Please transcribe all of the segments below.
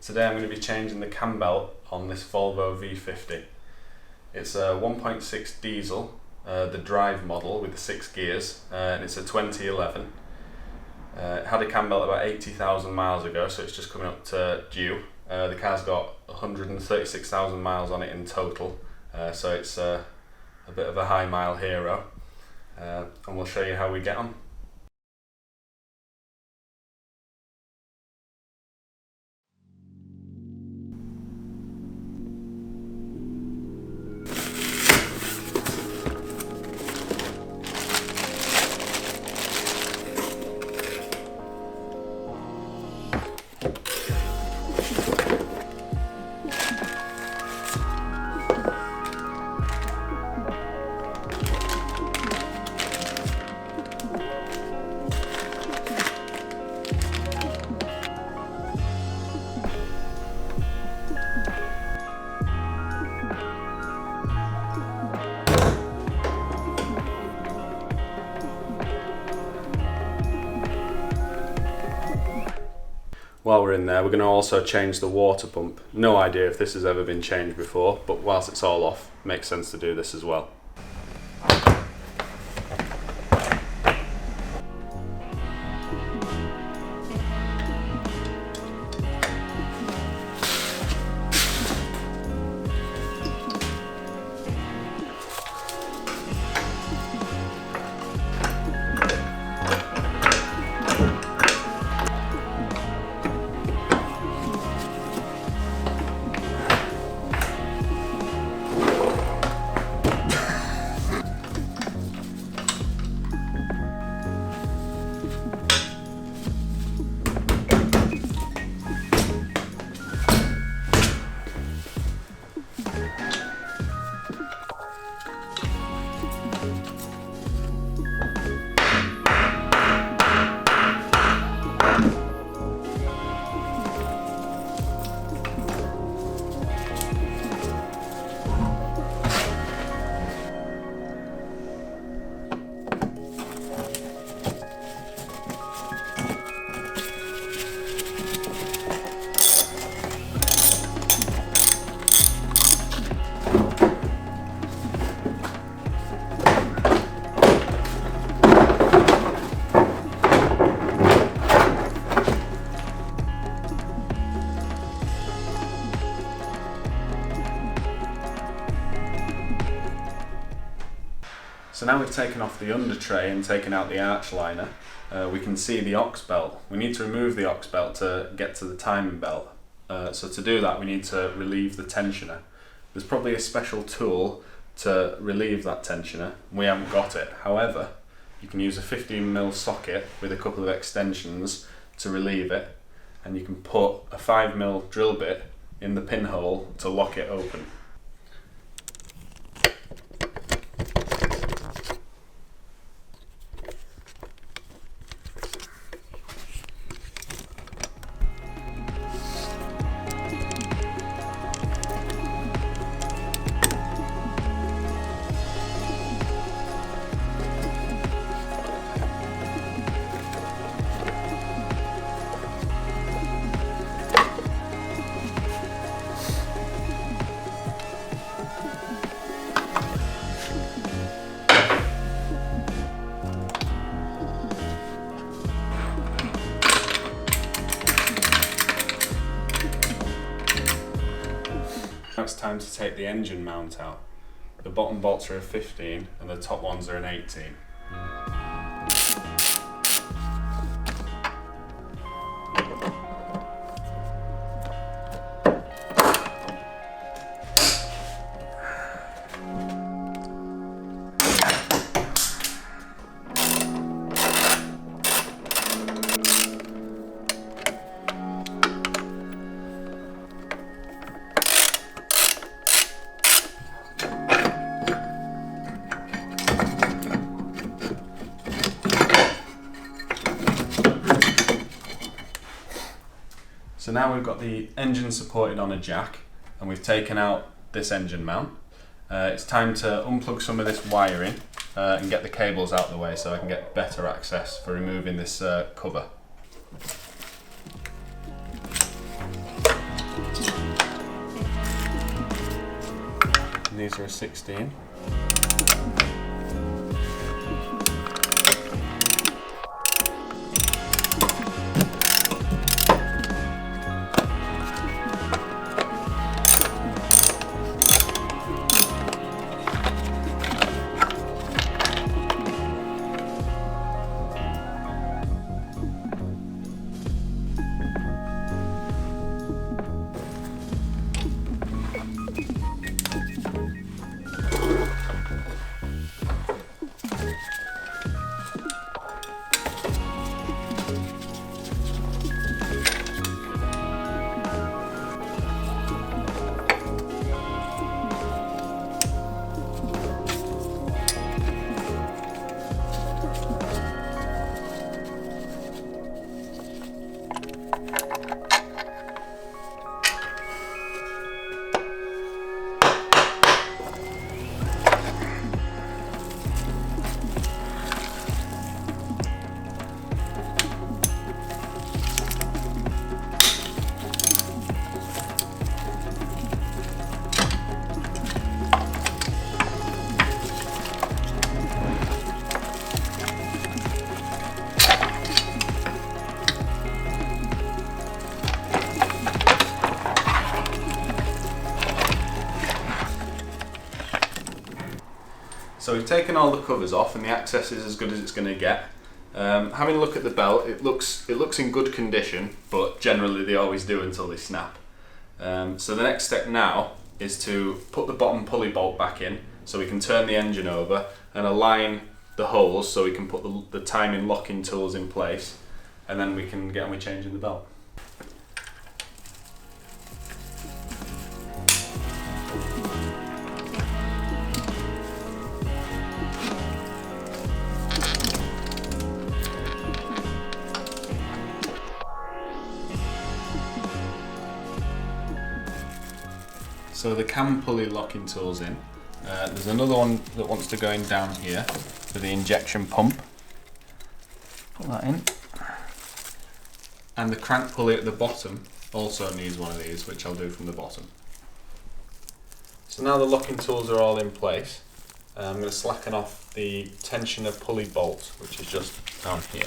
Today I'm going to be changing the cam belt on this Volvo V50. It's a 1.6 diesel, the drive model with the 6 gears, and it's a 2011. It had a cam belt about 80,000 miles ago, so it's just coming up to due. The car's got 136,000 miles on it in total, so it's a bit of a high mile hero, and we'll show you how we get on. While we're in there, we're going to also change the water pump. No idea if this has ever been changed before, but whilst it's all off, it makes sense to do this as well. So now we've taken off the under tray and taken out the arch liner, we can see the aux belt. We need to remove the aux belt to get to the timing belt. So to do that we need to relieve the tensioner. There's probably a special tool to relieve that tensioner. We haven't got it. However, you can use a 15mm socket with a couple of extensions to relieve it, and you can put a 5mm drill bit in the pinhole to lock it open. Now it's time to take the engine mount out. The bottom bolts are a 15 and the top ones are an 18. So now we've got the engine supported on a jack and we've taken out this engine mount. It's time to unplug some of this wiring and get the cables out of the way so I can get better access for removing this cover. these are a 16. So we've taken all the covers off and the access is as good as it's going to get. Having a look at the belt, it looks in good condition, but generally they always do until they snap. So the next step now is to put the bottom pulley bolt back in so we can turn the engine over and align the holes so we can put the timing locking tools in place, and then we can get on with changing the belt. So the cam pulley locking tool's in. There's another one that wants to go in down here for the injection pump. Put that in. And the crank pulley at the bottom also needs one of these, which I'll do from the bottom. So now the locking tools are all in place, I'm going to slacken off the tensioner pulley bolt, which is just down here.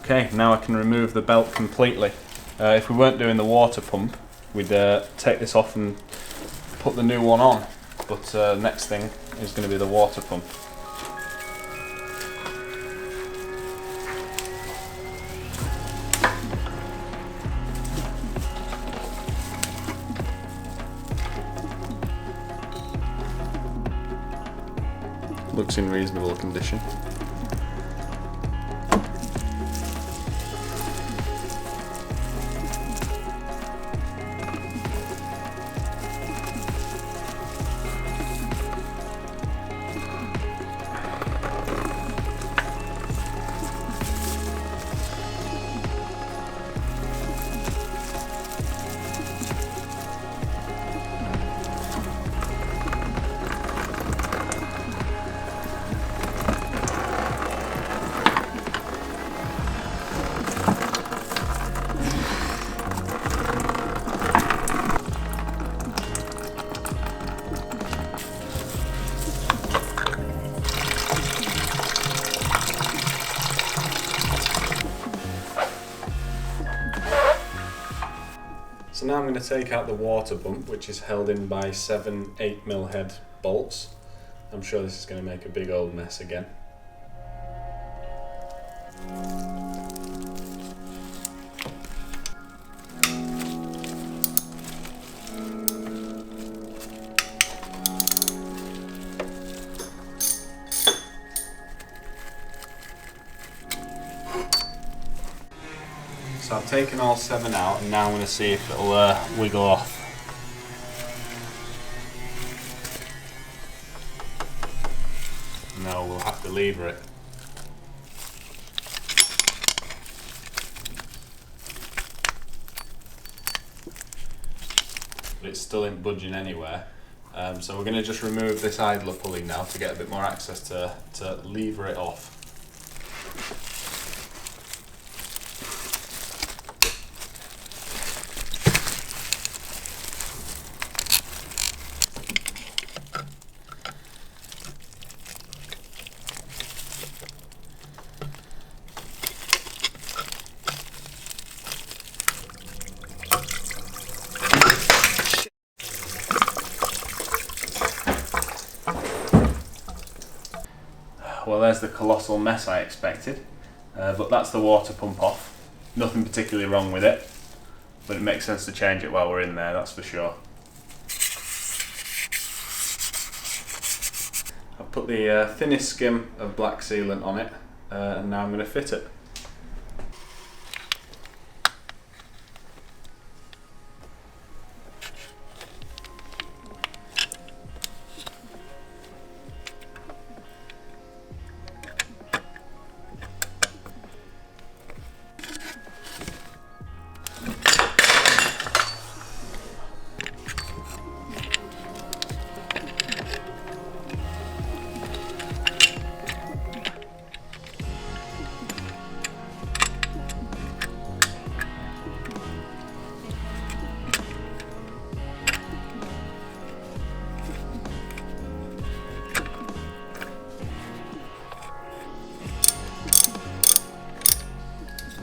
Okay, now I can remove the belt completely. If we weren't doing the water pump, we'd take this off and put the new one on. But next thing is going to be the water pump. Looks in reasonable condition. So now I'm going to take out the water pump, which is held in by 7 8mm head bolts. I'm sure this is going to make a big old mess again. So I've taken all 7 out, and now I'm going to see if it'll wiggle off. No, we'll have to lever it. but it's still ain't budging anywhere. So we're going to just remove this idler pulley now to get a bit more access to lever it off. Well, there's the colossal mess I expected, but that's the water pump off. Nothing particularly wrong with it, but it makes sense to change it while we're in there, that's for sure. I've put the thinnest skim of black sealant on it, and now I'm going to fit it.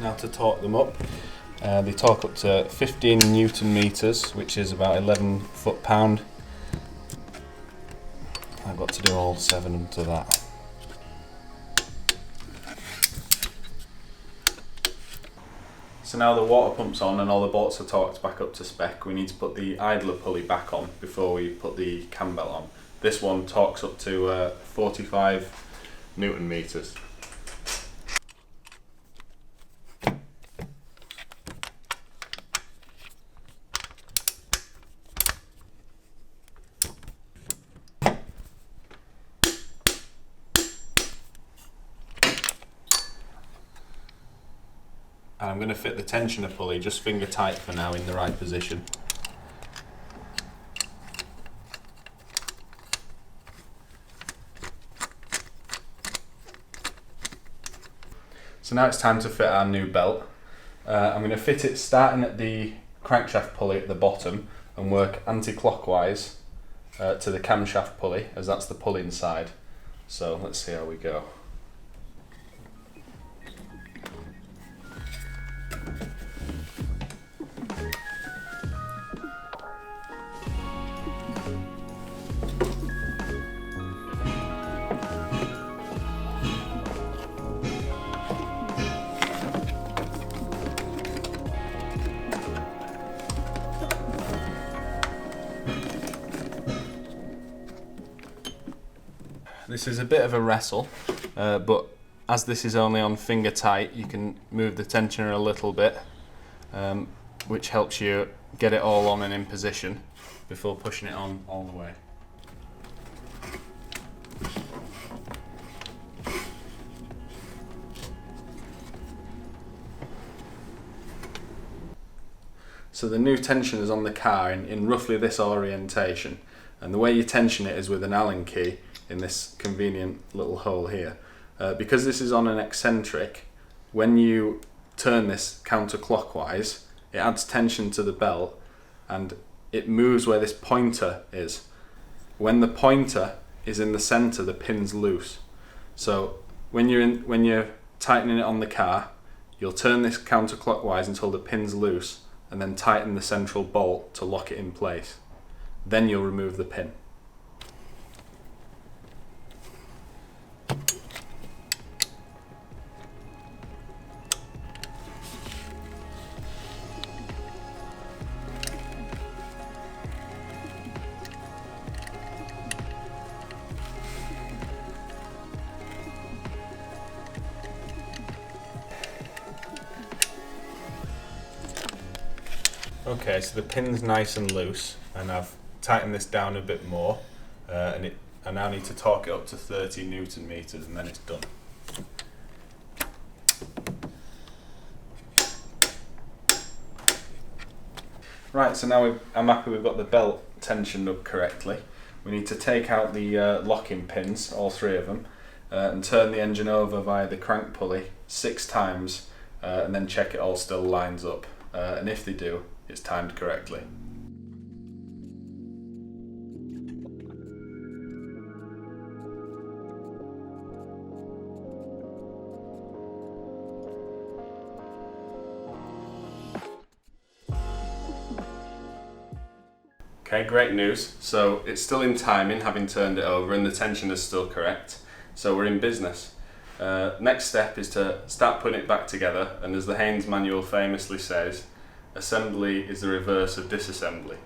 Now to torque them up. They torque up to 15 Newton meters, which is about 11 foot-pound. I've got to do all 7 to that. So now the water pump's on and all the bolts are torqued back up to spec, we need to put the idler pulley back on before we put the cam belt on. This one torques up to 45 Newton meters. And I'm going to fit the tensioner pulley just finger tight for now in the right position. So now it's time to fit our new belt. I'm going to fit it starting at the crankshaft pulley at the bottom and work anti-clockwise to the camshaft pulley, as that's the pulling side. So let's see how we go. This is a bit of a wrestle, but as this is only on finger tight, you can move the tensioner a little bit, which helps you get it all on and in position before pushing it on all the way. So the new tension is on the car in roughly this orientation, and the way you tension it is with an Allen key in this convenient little hole here. Because this is on an eccentric, when you turn this counterclockwise, it adds tension to the belt and it moves where this pointer is. When the pointer is in the center, the pin's loose. So when you're tightening it on the car, you'll turn this counterclockwise until the pin's loose and then tighten the central bolt to lock it in place. Then you'll remove the pin. Okay, so the pin's nice and loose, and I've tightened this down a bit more, and I now need to torque it up to 30 Newton meters, and then it's done. Right, so now I'm happy we've got the belt tensioned up correctly. We need to take out the locking pins, all three of them, and turn the engine over via the crank pulley 6 times, and then check it all still lines up. And if they do, it's timed correctly. Okay, great news. So it's still in timing, having turned it over, and the tension is still correct. So we're in business. Next step is to start putting it back together, and as the Haynes manual famously says, assembly is the reverse of disassembly.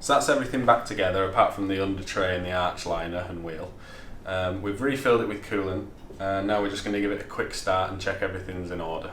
So that's everything back together apart from the under tray and the arch liner and wheel. We've refilled it with coolant, now we're just going to give it a quick start and check everything's in order.